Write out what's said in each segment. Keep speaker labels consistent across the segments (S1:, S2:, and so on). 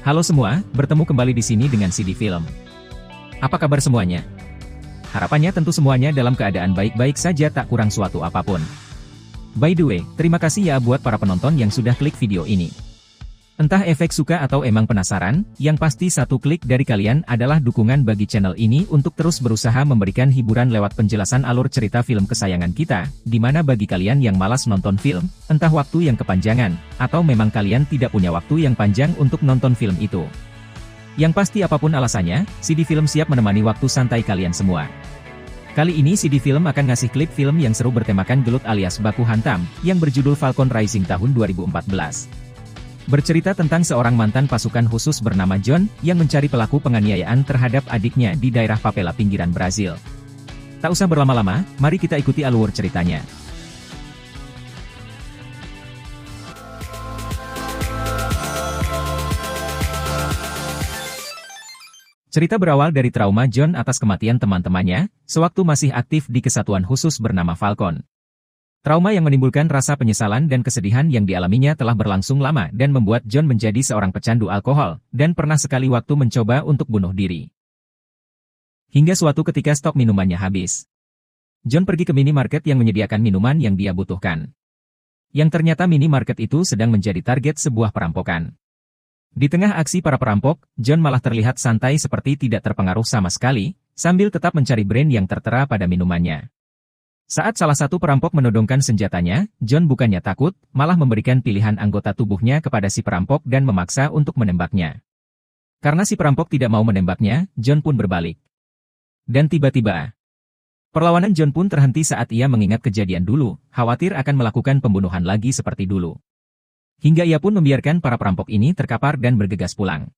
S1: Halo semua, bertemu kembali di sini dengan CD Film. Apa kabar semuanya? Harapannya tentu semuanya dalam keadaan baik-baik saja, tak kurang suatu apapun. By the way, terima kasih ya buat para penonton yang sudah klik video ini. Entah efek suka atau emang penasaran, yang pasti satu klik dari kalian adalah dukungan bagi channel ini untuk terus berusaha memberikan hiburan lewat penjelasan alur cerita film kesayangan kita, dimana bagi kalian yang malas nonton film, entah waktu yang kepanjangan, atau memang kalian tidak punya waktu yang panjang untuk nonton film itu. Yang pasti apapun alasannya, CD Film siap menemani waktu santai kalian semua. Kali ini CD Film akan ngasih klip film yang seru bertemakan gelut alias baku hantam, yang berjudul Falcon Rising tahun 2014. Bercerita tentang seorang mantan pasukan khusus bernama John, yang mencari pelaku penganiayaan terhadap adiknya di daerah Favela pinggiran Brazil. Tak usah berlama-lama, mari kita ikuti alur ceritanya. Cerita berawal dari trauma John atas kematian teman-temannya, sewaktu masih aktif di kesatuan khusus bernama Falcon. Trauma yang menimbulkan rasa penyesalan dan kesedihan yang dialaminya telah berlangsung lama dan membuat John menjadi seorang pecandu alkohol, dan pernah sekali waktu mencoba untuk bunuh diri. Hingga suatu ketika stok minumannya habis. John pergi ke minimarket yang menyediakan minuman yang dia butuhkan. Yang ternyata minimarket itu sedang menjadi target sebuah perampokan. Di tengah aksi para perampok, John malah terlihat santai seperti tidak terpengaruh sama sekali, sambil tetap mencari brand yang tertera pada minumannya. Saat salah satu perampok menodongkan senjatanya, John bukannya takut, malah memberikan pilihan anggota tubuhnya kepada si perampok dan memaksa untuk menembaknya. Karena si perampok tidak mau menembaknya, John pun berbalik. Dan tiba-tiba, perlawanan John pun terhenti saat ia mengingat kejadian dulu, khawatir akan melakukan pembunuhan lagi seperti dulu. Hingga ia pun membiarkan para perampok ini terkapar dan bergegas pulang.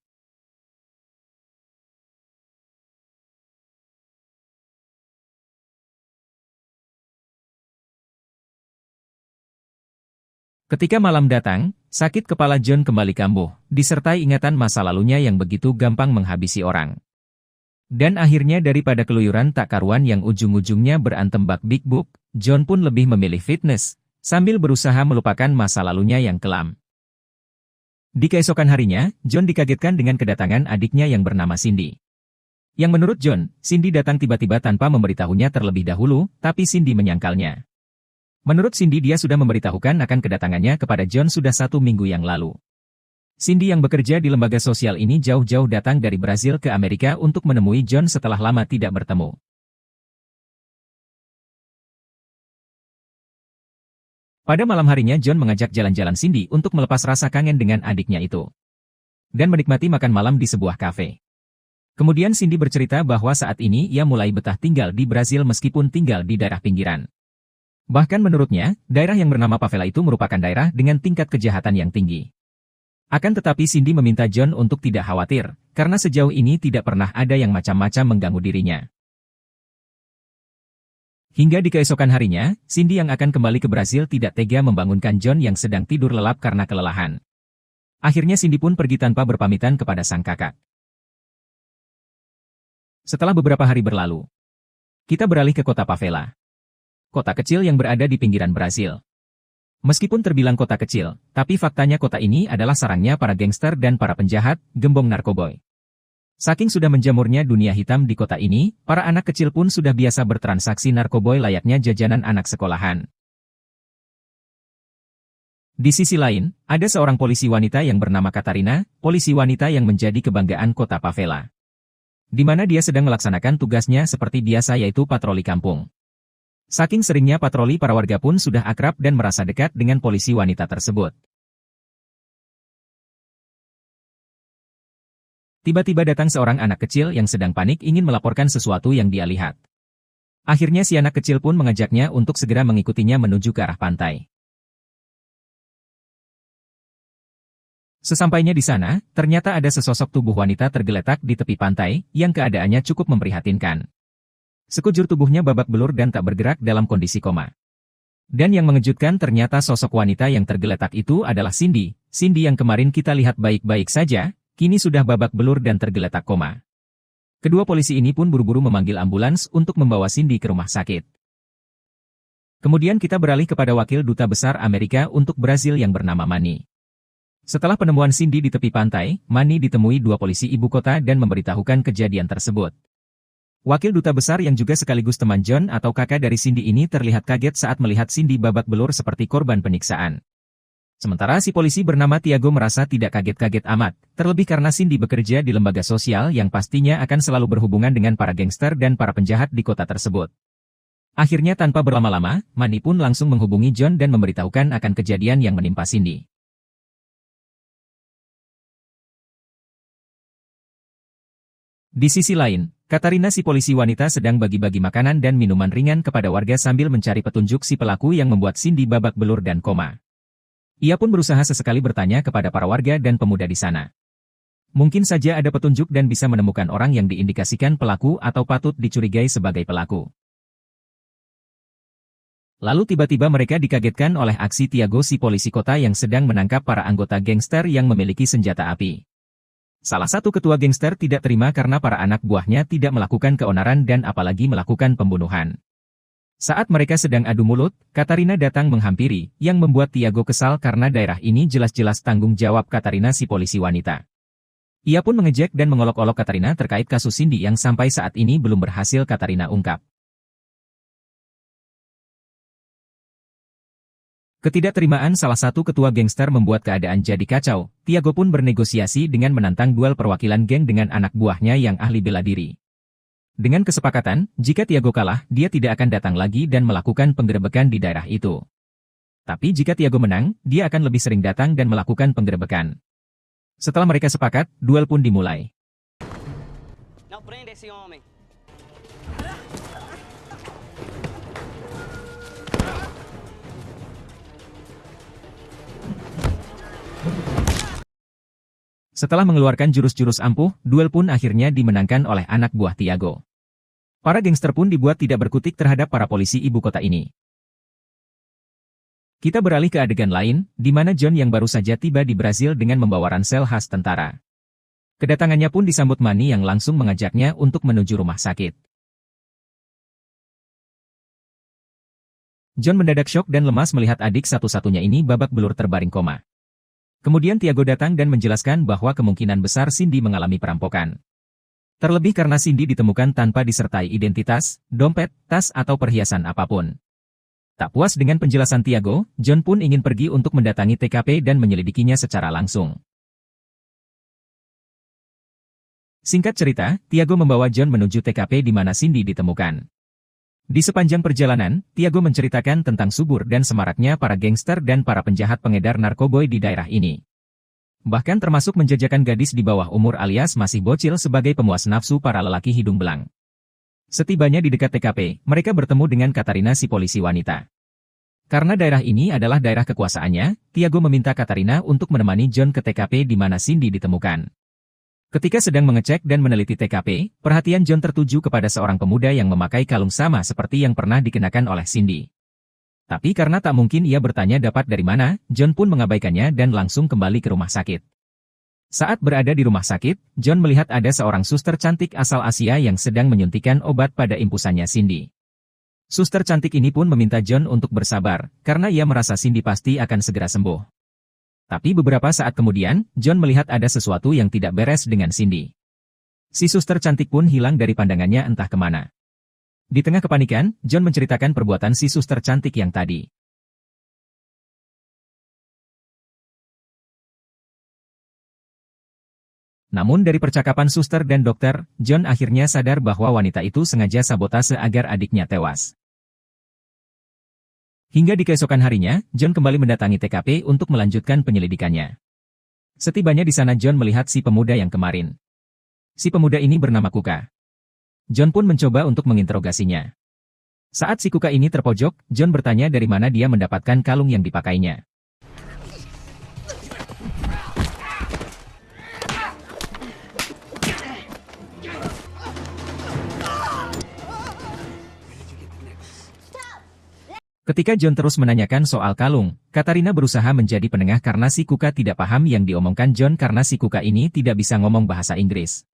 S1: Ketika malam datang, sakit kepala John kembali kambuh, disertai ingatan masa lalunya yang begitu gampang menghabisi orang. Dan akhirnya daripada keluyuran tak karuan yang ujung-ujungnya berantem bak Big Book, John pun lebih memilih fitness, sambil berusaha melupakan masa lalunya yang kelam. Di keesokan harinya, John dikagetkan dengan kedatangan adiknya yang bernama Cindy. Yang menurut John, Cindy datang tiba-tiba tanpa memberitahunya terlebih dahulu, tapi Cindy menyangkalnya. Menurut Cindy, dia sudah memberitahukan akan kedatangannya kepada John sudah 1 minggu yang lalu. Cindy yang bekerja di lembaga sosial ini jauh-jauh datang dari Brazil ke Amerika untuk menemui John setelah lama tidak bertemu. Pada malam harinya John mengajak jalan-jalan Cindy untuk melepas rasa kangen dengan adiknya itu. Dan menikmati makan malam di sebuah kafe. Kemudian Cindy bercerita bahwa saat ini ia mulai betah tinggal di Brazil meskipun tinggal di daerah pinggiran. Bahkan menurutnya, daerah yang bernama Favela itu merupakan daerah dengan tingkat kejahatan yang tinggi. Akan tetapi Cindy meminta John untuk tidak khawatir, karena sejauh ini tidak pernah ada yang macam-macam mengganggu dirinya. Hingga di keesokan harinya, Cindy yang akan kembali ke Brazil tidak tega membangunkan John yang sedang tidur lelap karena kelelahan. Akhirnya Cindy pun pergi tanpa berpamitan kepada sang kakak. Setelah beberapa hari berlalu, kita beralih ke kota Favela. Kota kecil yang berada di pinggiran Brazil. Meskipun terbilang kota kecil, tapi faktanya kota ini adalah sarangnya para gangster dan para penjahat, gembong narkoboy. Saking sudah menjamurnya dunia hitam di kota ini, para anak kecil pun sudah biasa bertransaksi narkoboy layaknya jajanan anak sekolahan. Di sisi lain, ada seorang polisi wanita yang bernama Katarina, polisi wanita yang menjadi kebanggaan kota Favela. Di mana dia sedang melaksanakan tugasnya seperti biasa, yaitu patroli kampung. Saking seringnya patroli, para warga pun sudah akrab dan merasa dekat dengan polisi wanita tersebut. Tiba-tiba datang seorang anak kecil yang sedang panik ingin melaporkan sesuatu yang dia lihat. Akhirnya si anak kecil pun mengajaknya untuk segera mengikutinya menuju ke arah pantai. Sesampainya di sana, ternyata ada sesosok tubuh wanita tergeletak di tepi pantai, yang keadaannya cukup memprihatinkan. Sekujur tubuhnya babak belur dan tak bergerak dalam kondisi koma. Dan yang mengejutkan ternyata sosok wanita yang tergeletak itu adalah Cindy. Cindy yang kemarin kita lihat baik-baik saja, kini sudah babak belur dan tergeletak koma. Kedua polisi ini pun buru-buru memanggil ambulans untuk membawa Cindy ke rumah sakit. Kemudian kita beralih kepada wakil duta besar Amerika untuk Brazil yang bernama Manny. Setelah penemuan Cindy di tepi pantai, Manny ditemui dua polisi ibu kota dan memberitahukan kejadian tersebut. Wakil duta besar yang juga sekaligus teman John atau kakak dari Cindy ini terlihat kaget saat melihat Cindy babak belur seperti korban penyiksaan. Sementara si polisi bernama Tiago merasa tidak kaget-kaget amat, terlebih karena Cindy bekerja di lembaga sosial yang pastinya akan selalu berhubungan dengan para gangster dan para penjahat di kota tersebut. Akhirnya tanpa berlama-lama, Manny pun langsung menghubungi John dan memberitahukan akan kejadian yang menimpa Cindy. Di sisi lain, Katarina si polisi wanita sedang bagi-bagi makanan dan minuman ringan kepada warga sambil mencari petunjuk si pelaku yang membuat Cindy babak belur dan koma. Ia pun berusaha sesekali bertanya kepada para warga dan pemuda di sana. Mungkin saja ada petunjuk dan bisa menemukan orang yang diindikasikan pelaku atau patut dicurigai sebagai pelaku. Lalu tiba-tiba mereka dikagetkan oleh aksi Tiago si polisi kota yang sedang menangkap para anggota gangster yang memiliki senjata api. Salah satu ketua gangster tidak terima karena para anak buahnya tidak melakukan keonaran dan apalagi melakukan pembunuhan. Saat mereka sedang adu mulut, Katarina datang menghampiri, yang membuat Tiago kesal karena daerah ini jelas-jelas tanggung jawab Katarina si polisi wanita. Ia pun mengejek dan mengolok-olok Katarina terkait kasus Cindy yang sampai saat ini belum berhasil Katarina ungkap. Ketidakterimaan salah satu ketua gangster membuat keadaan jadi kacau. Tiago pun bernegosiasi dengan menantang duel perwakilan geng dengan anak buahnya yang ahli bela diri. Dengan kesepakatan, jika Tiago kalah, dia tidak akan datang lagi dan melakukan penggerebekan di daerah itu. Tapi jika Tiago menang, dia akan lebih sering datang dan melakukan penggerebekan. Setelah mereka sepakat, duel pun dimulai. Setelah mengeluarkan jurus-jurus ampuh, duel pun akhirnya dimenangkan oleh anak buah Tiago. Para gangster pun dibuat tidak berkutik terhadap para polisi ibu kota ini. Kita beralih ke adegan lain, di mana John yang baru saja tiba di Brasil dengan membawa ransel khas tentara. Kedatangannya pun disambut Manny yang langsung mengajaknya untuk menuju rumah sakit. John mendadak syok dan lemas melihat adik satu-satunya ini babak belur terbaring koma. Kemudian Tiago datang dan menjelaskan bahwa kemungkinan besar Cindy mengalami perampokan. Terlebih karena Cindy ditemukan tanpa disertai identitas, dompet, tas atau perhiasan apapun. Tak puas dengan penjelasan Tiago, John pun ingin pergi untuk mendatangi TKP dan menyelidikinya secara langsung. Singkat cerita, Tiago membawa John menuju TKP di mana Cindy ditemukan. Di sepanjang perjalanan, Tiago menceritakan tentang subur dan semaraknya para gangster dan para penjahat pengedar narkoboy di daerah ini. Bahkan termasuk menjajakan gadis di bawah umur alias masih bocil sebagai pemuas nafsu para lelaki hidung belang. Setibanya di dekat TKP, mereka bertemu dengan Katarina si polisi wanita. Karena daerah ini adalah daerah kekuasaannya, Tiago meminta Katarina untuk menemani John ke TKP di mana Cindy ditemukan. Ketika sedang mengecek dan meneliti TKP, perhatian John tertuju kepada seorang pemuda yang memakai kalung sama seperti yang pernah dikenakan oleh Cindy. Tapi karena tak mungkin ia bertanya dapat dari mana, John pun mengabaikannya dan langsung kembali ke rumah sakit. Saat berada di rumah sakit, John melihat ada seorang suster cantik asal Asia yang sedang menyuntikkan obat pada impusannya Cindy. Suster cantik ini pun meminta John untuk bersabar, karena ia merasa Cindy pasti akan segera sembuh. Tapi beberapa saat kemudian, John melihat ada sesuatu yang tidak beres dengan Cindy. Si suster cantik pun hilang dari pandangannya entah kemana. Di tengah kepanikan, John menceritakan perbuatan si suster cantik yang tadi. Namun dari percakapan suster dan dokter, John akhirnya sadar bahwa wanita itu sengaja sabotase agar adiknya tewas. Hingga di keesokan harinya, John kembali mendatangi TKP untuk melanjutkan penyelidikannya. Setibanya di sana John melihat si pemuda yang kemarin. Si pemuda ini bernama Kuka. John pun mencoba untuk menginterogasinya. Saat si Kuka ini terpojok, John bertanya dari mana dia mendapatkan kalung yang dipakainya. Ketika John terus menanyakan soal kalung, Katarina berusaha menjadi penengah karena si Kuka tidak paham yang diomongkan John karena si Kuka ini tidak bisa ngomong bahasa Inggris.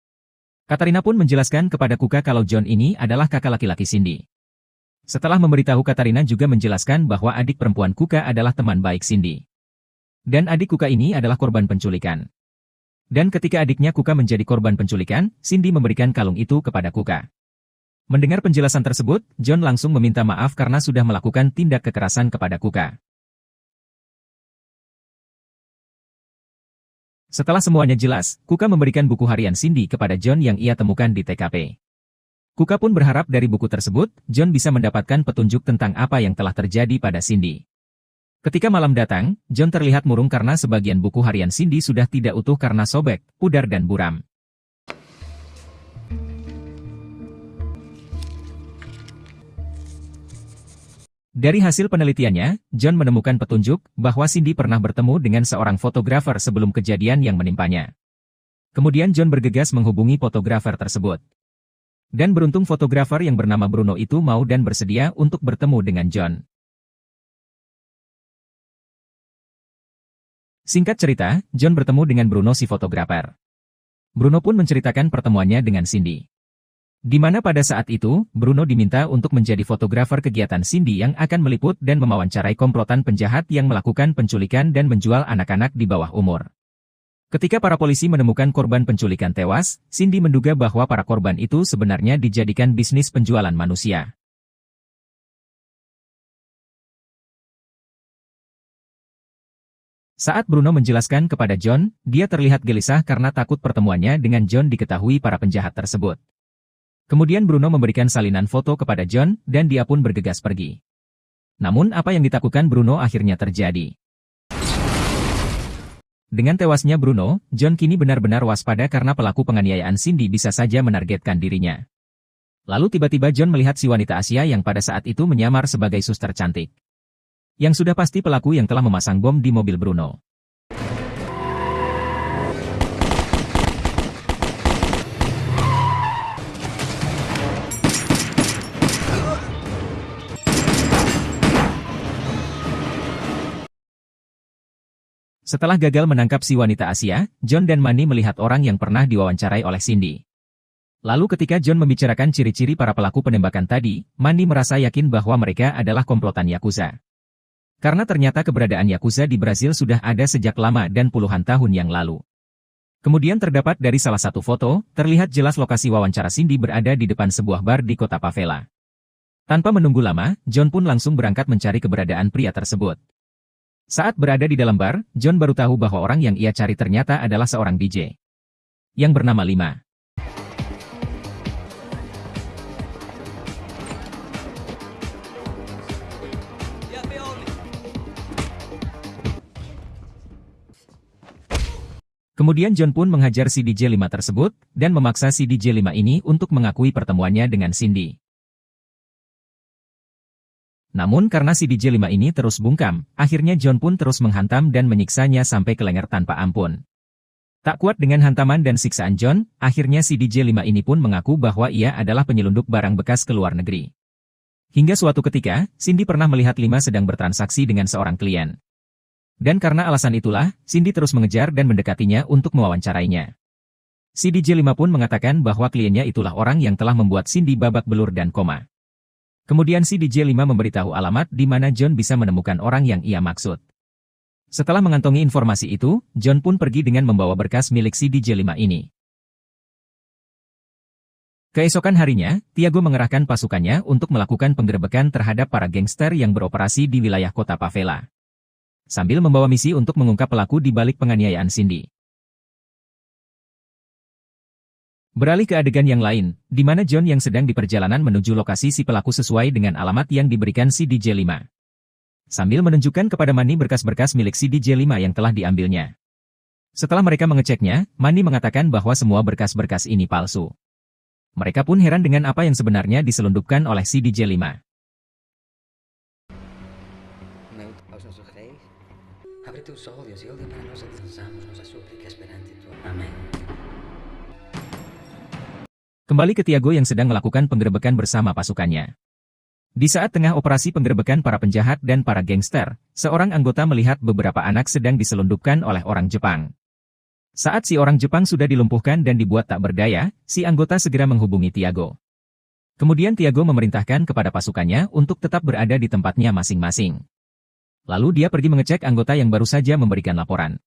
S1: Katarina pun menjelaskan kepada Kuka kalau John ini adalah kakak laki-laki Cindy. Setelah memberitahu Katarina juga menjelaskan bahwa adik perempuan Kuka adalah teman baik Cindy. Dan adik Kuka ini adalah korban penculikan. Dan ketika adiknya Kuka menjadi korban penculikan, Cindy memberikan kalung itu kepada Kuka. Mendengar penjelasan tersebut, John langsung meminta maaf karena sudah melakukan tindak kekerasan kepada Kuka. Setelah semuanya jelas, Kuka memberikan buku harian Cindy kepada John yang ia temukan di TKP. Kuka pun berharap dari buku tersebut, John bisa mendapatkan petunjuk tentang apa yang telah terjadi pada Cindy. Ketika malam datang, John terlihat murung karena sebagian buku harian Cindy sudah tidak utuh karena sobek, pudar dan buram. Dari hasil penelitiannya, John menemukan petunjuk bahwa Cindy pernah bertemu dengan seorang fotografer sebelum kejadian yang menimpanya. Kemudian John bergegas menghubungi fotografer tersebut. Dan beruntung fotografer yang bernama Bruno itu mau dan bersedia untuk bertemu dengan John. Singkat cerita, John bertemu dengan Bruno si fotografer. Bruno pun menceritakan pertemuannya dengan Cindy. Di mana pada saat itu, Bruno diminta untuk menjadi fotografer kegiatan Cindy yang akan meliput dan mewawancarai komplotan penjahat yang melakukan penculikan dan menjual anak-anak di bawah umur. Ketika para polisi menemukan korban penculikan tewas, Cindy menduga bahwa para korban itu sebenarnya dijadikan bisnis penjualan manusia. Saat Bruno menjelaskan kepada John, dia terlihat gelisah karena takut pertemuannya dengan John diketahui para penjahat tersebut. Kemudian Bruno memberikan salinan foto kepada John, dan dia pun bergegas pergi. Namun apa yang ditakutkan Bruno akhirnya terjadi. Dengan tewasnya Bruno, John kini benar-benar waspada karena pelaku penganiayaan Cindy bisa saja menargetkan dirinya. Lalu tiba-tiba John melihat si wanita Asia yang pada saat itu menyamar sebagai suster cantik. Yang sudah pasti pelaku yang telah memasang bom di mobil Bruno. Setelah gagal menangkap si wanita Asia, John dan Manny melihat orang yang pernah diwawancarai oleh Cindy. Lalu ketika John membicarakan ciri-ciri para pelaku penembakan tadi, Manny merasa yakin bahwa mereka adalah komplotan Yakuza. Karena ternyata keberadaan Yakuza di Brasil sudah ada sejak lama dan puluhan tahun yang lalu. Kemudian terdapat dari salah satu foto, terlihat jelas lokasi wawancara Cindy berada di depan sebuah bar di kota Favela. Tanpa menunggu lama, John pun langsung berangkat mencari keberadaan pria tersebut. Saat berada di dalam bar, John baru tahu bahwa orang yang ia cari ternyata adalah seorang DJ. Yang bernama Lima. Kemudian John pun menghajar si DJ 5 tersebut, dan memaksa si DJ 5 ini untuk mengakui pertemuannya dengan Cindy. Namun karena si DJ 5 ini terus bungkam, akhirnya John pun terus menghantam dan menyiksanya sampai ke leher tanpa ampun. Tak kuat dengan hantaman dan siksaan John, akhirnya si DJ 5 ini pun mengaku bahwa ia adalah penyelundup barang bekas ke luar negeri. Hingga suatu ketika, Cindy pernah melihat Lima sedang bertransaksi dengan seorang klien. Dan karena alasan itulah, Cindy terus mengejar dan mendekatinya untuk mewawancarainya. Si DJ 5 pun mengatakan bahwa kliennya itulah orang yang telah membuat Cindy babak belur dan koma. Kemudian si DJ 5 memberitahu alamat di mana John bisa menemukan orang yang ia maksud. Setelah mengantongi informasi itu, John pun pergi dengan membawa berkas milik si DJ 5 ini. Keesokan harinya, Tiago mengerahkan pasukannya untuk melakukan penggerebekan terhadap para gangster yang beroperasi di wilayah kota Favela. Sambil membawa misi untuk mengungkap pelaku di balik penganiayaan Cindy. Beralih ke adegan yang lain, di mana John yang sedang di perjalanan menuju lokasi si pelaku sesuai dengan alamat yang diberikan si DJ 5. Sambil menunjukkan kepada Manny berkas-berkas milik si DJ 5 yang telah diambilnya. Setelah mereka mengeceknya, Manny mengatakan bahwa semua berkas-berkas ini palsu. Mereka pun heran dengan apa yang sebenarnya diselundupkan oleh si DJ 5.
S2: Abre tus ojos y odia para nos alcanzamos nuestra súplica esperante tu amén.
S1: Kembali ke Tiago yang sedang melakukan penggerebekan bersama pasukannya. Di saat tengah operasi penggerebekan para penjahat dan para gangster, seorang anggota melihat beberapa anak sedang diselundupkan oleh orang Jepang. Saat si orang Jepang sudah dilumpuhkan dan dibuat tak berdaya, si anggota segera menghubungi Tiago. Kemudian Tiago memerintahkan kepada pasukannya untuk tetap berada di tempatnya masing-masing. Lalu dia pergi mengecek anggota yang baru saja memberikan laporan.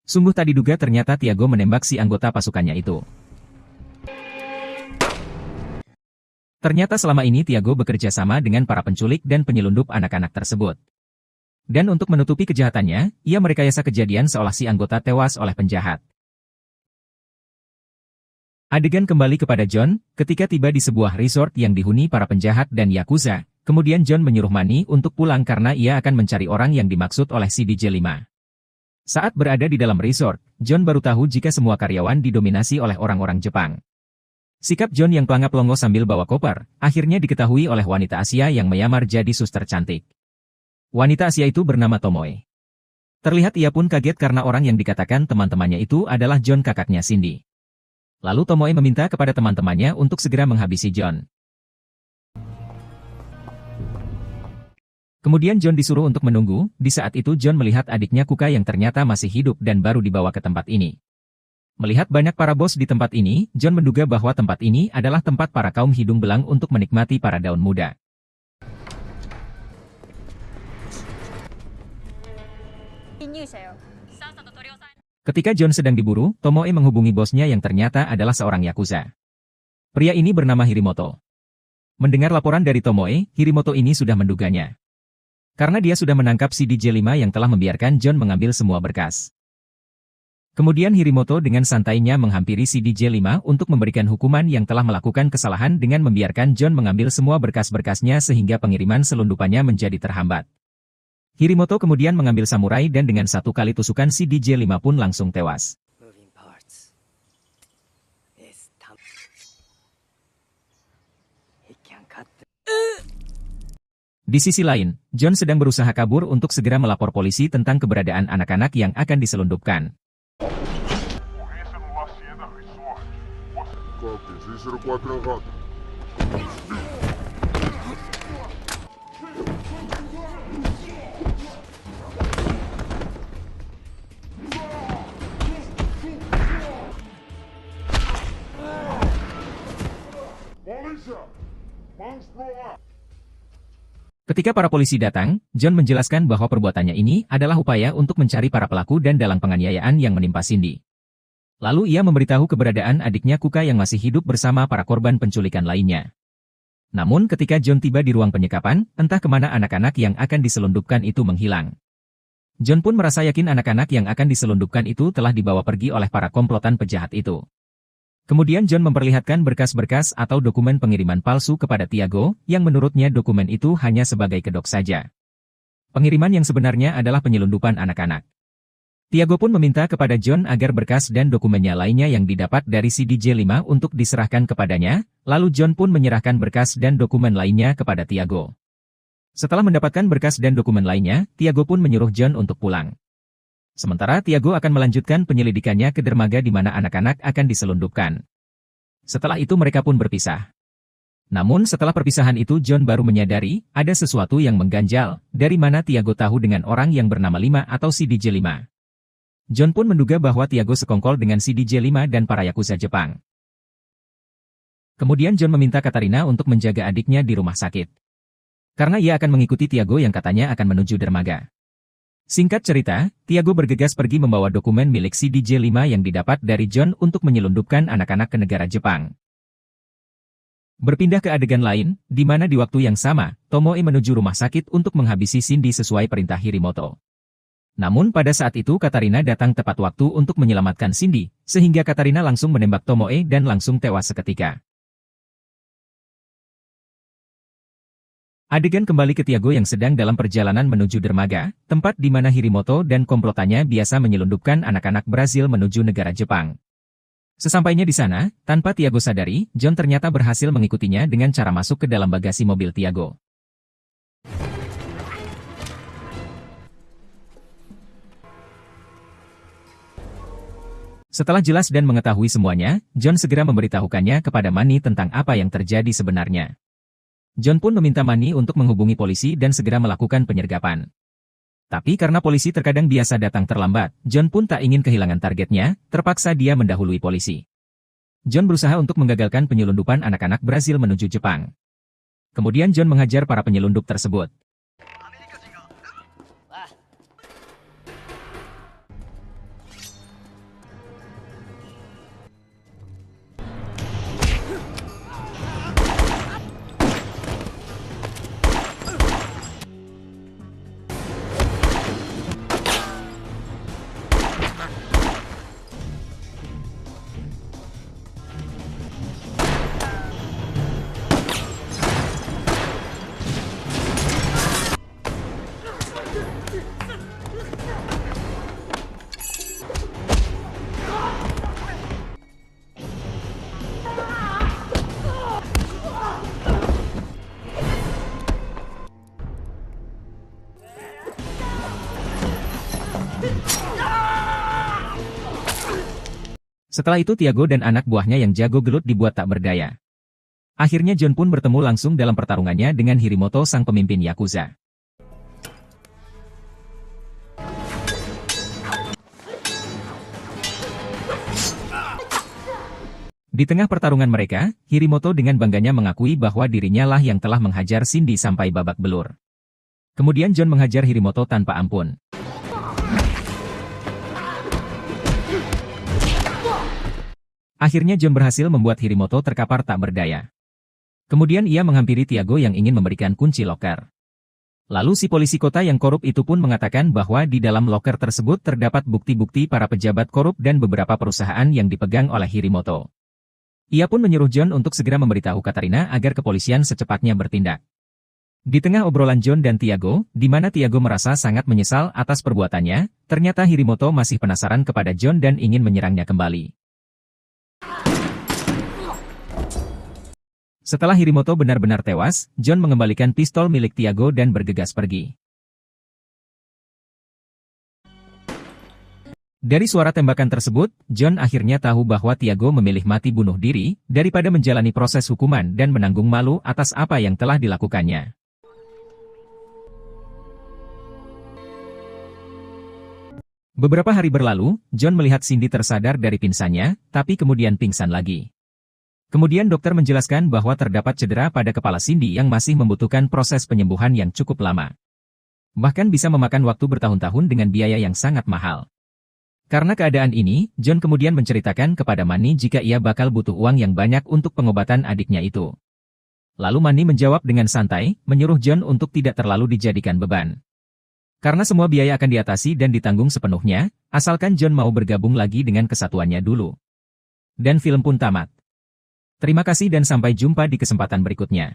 S1: Sungguh tak diduga ternyata Tiago menembak si anggota pasukannya itu. Ternyata selama ini Tiago bekerja sama dengan para penculik dan penyelundup anak-anak tersebut. Dan untuk menutupi kejahatannya, ia merekayasa kejadian seolah si anggota tewas oleh penjahat. Adegan kembali kepada John, ketika tiba di sebuah resort yang dihuni para penjahat dan Yakuza. Kemudian John menyuruh Manny untuk pulang karena ia akan mencari orang yang dimaksud oleh si DJ-5. Saat berada di dalam resort, John baru tahu jika semua karyawan didominasi oleh orang-orang Jepang. Sikap John yang pelangap-longo sambil bawa koper, akhirnya diketahui oleh wanita Asia yang menyamar jadi suster cantik. Wanita Asia itu bernama Tomoe. Terlihat ia pun kaget karena orang yang dikatakan teman-temannya itu adalah John, kakaknya Cindy. Lalu Tomoe meminta kepada teman-temannya untuk segera menghabisi John. Kemudian John disuruh untuk menunggu. Di saat itu John melihat adiknya Kuka yang ternyata masih hidup dan baru dibawa ke tempat ini. Melihat banyak para bos di tempat ini, John menduga bahwa tempat ini adalah tempat para kaum hidung belang untuk menikmati para daun muda. Ketika John sedang diburu, Tomoe menghubungi bosnya yang ternyata adalah seorang Yakuza. Pria ini bernama Hirimoto. Mendengar laporan dari Tomoe, Hirimoto ini sudah menduganya. Karena dia sudah menangkap si DJ-5 yang telah membiarkan John mengambil semua berkas. Kemudian Hirimoto dengan santainya menghampiri si DJ-5 untuk memberikan hukuman yang telah melakukan kesalahan dengan membiarkan John mengambil semua berkas-berkasnya sehingga pengiriman selundupannya menjadi terhambat. Hirimoto kemudian mengambil samurai dan dengan satu kali tusukan si DJ-5 pun langsung tewas. Di sisi lain, John sedang berusaha kabur untuk segera melapor polisi tentang keberadaan anak-anak yang akan diselundupkan. Ketika para polisi datang, John menjelaskan bahwa perbuatannya ini adalah upaya untuk mencari para pelaku dan dalang penganiayaan yang menimpa Cindy. Lalu ia memberitahu keberadaan adiknya Kuka yang masih hidup bersama para korban penculikan lainnya. Namun ketika John tiba di ruang penyekapan, entah kemana anak-anak yang akan diselundupkan itu menghilang. John pun merasa yakin anak-anak yang akan diselundupkan itu telah dibawa pergi oleh para komplotan pejahat itu. Kemudian John memperlihatkan berkas-berkas atau dokumen pengiriman palsu kepada Tiago, yang menurutnya dokumen itu hanya sebagai kedok saja. Pengiriman yang sebenarnya adalah penyelundupan anak-anak. Tiago pun meminta kepada John agar berkas dan dokumennya lainnya yang didapat dari si DJ-5 untuk diserahkan kepadanya, lalu John pun menyerahkan berkas dan dokumen lainnya kepada Tiago. Setelah mendapatkan berkas dan dokumen lainnya, Tiago pun menyuruh John untuk pulang. Sementara Tiago akan melanjutkan penyelidikannya ke dermaga di mana anak-anak akan diselundupkan. Setelah itu mereka pun berpisah. Namun setelah perpisahan itu John baru menyadari, ada sesuatu yang mengganjal, dari mana Tiago tahu dengan orang yang bernama Lima atau si DJ-5. John pun menduga bahwa Tiago sekongkol dengan si DJ-5 dan para Yakuza Jepang. Kemudian John meminta Katarina untuk menjaga adiknya di rumah sakit. Karena ia akan mengikuti Tiago yang katanya akan menuju dermaga. Singkat cerita, Tiago bergegas pergi membawa dokumen milik si DJ-5 yang didapat dari John untuk menyelundupkan anak-anak ke negara Jepang. Berpindah ke adegan lain, di mana di waktu yang sama, Tomoe menuju rumah sakit untuk menghabisi Cindy sesuai perintah Hirimoto. Namun pada saat itu Katarina datang tepat waktu untuk menyelamatkan Cindy, sehingga Katarina langsung menembak Tomoe dan langsung tewas seketika. Adegan kembali ke Tiago yang sedang dalam perjalanan menuju dermaga, tempat di mana Hirimoto dan komplotannya biasa menyelundupkan anak-anak Brazil menuju negara Jepang. Sesampainya di sana, tanpa Tiago sadari, John ternyata berhasil mengikutinya dengan cara masuk ke dalam bagasi mobil Tiago. Setelah jelas dan mengetahui semuanya, John segera memberitahukannya kepada Manny tentang apa yang terjadi sebenarnya. John pun meminta Manny untuk menghubungi polisi dan segera melakukan penyergapan. Tapi karena polisi terkadang biasa datang terlambat, John pun tak ingin kehilangan targetnya, terpaksa dia mendahului polisi. John berusaha untuk menggagalkan penyelundupan anak-anak Brazil menuju Jepang. Kemudian John menghajar para penyelundup tersebut. Setelah itu Tiago dan anak buahnya yang jago gelut dibuat tak berdaya. Akhirnya John pun bertemu langsung dalam pertarungannya dengan Hirimoto sang pemimpin Yakuza. Di tengah pertarungan mereka, Hirimoto dengan bangganya mengakui bahwa dirinya lah yang telah menghajar Cindy sampai babak belur. Kemudian John menghajar Hirimoto tanpa ampun. Akhirnya John berhasil membuat Hirimoto terkapar tak berdaya. Kemudian ia menghampiri Tiago yang ingin memberikan kunci loker. Lalu si polisi kota yang korup itu pun mengatakan bahwa di dalam loker tersebut terdapat bukti-bukti para pejabat korup dan beberapa perusahaan yang dipegang oleh Hirimoto. Ia pun menyuruh John untuk segera memberitahu Katarina agar kepolisian secepatnya bertindak. Di tengah obrolan John dan Tiago, di mana Tiago merasa sangat menyesal atas perbuatannya, ternyata Hirimoto masih penasaran kepada John dan ingin menyerangnya kembali. Setelah Hirimoto benar-benar tewas, John mengembalikan pistol milik Tiago dan bergegas pergi. Dari suara tembakan tersebut, John akhirnya tahu bahwa Tiago memilih mati bunuh diri, daripada menjalani proses hukuman dan menanggung malu atas apa yang telah dilakukannya. Beberapa hari berlalu, John melihat Cindy tersadar dari pingsannya, tapi kemudian pingsan lagi. Kemudian dokter menjelaskan bahwa terdapat cedera pada kepala Cindy yang masih membutuhkan proses penyembuhan yang cukup lama. Bahkan bisa memakan waktu bertahun-tahun dengan biaya yang sangat mahal. Karena keadaan ini, John kemudian menceritakan kepada Manny jika ia bakal butuh uang yang banyak untuk pengobatan adiknya itu. Lalu Manny menjawab dengan santai, menyuruh John untuk tidak terlalu dijadikan beban. Karena semua biaya akan diatasi dan ditanggung sepenuhnya, asalkan John mau bergabung lagi dengan kesatuannya dulu. Dan film pun tamat. Terima kasih dan sampai jumpa di kesempatan berikutnya.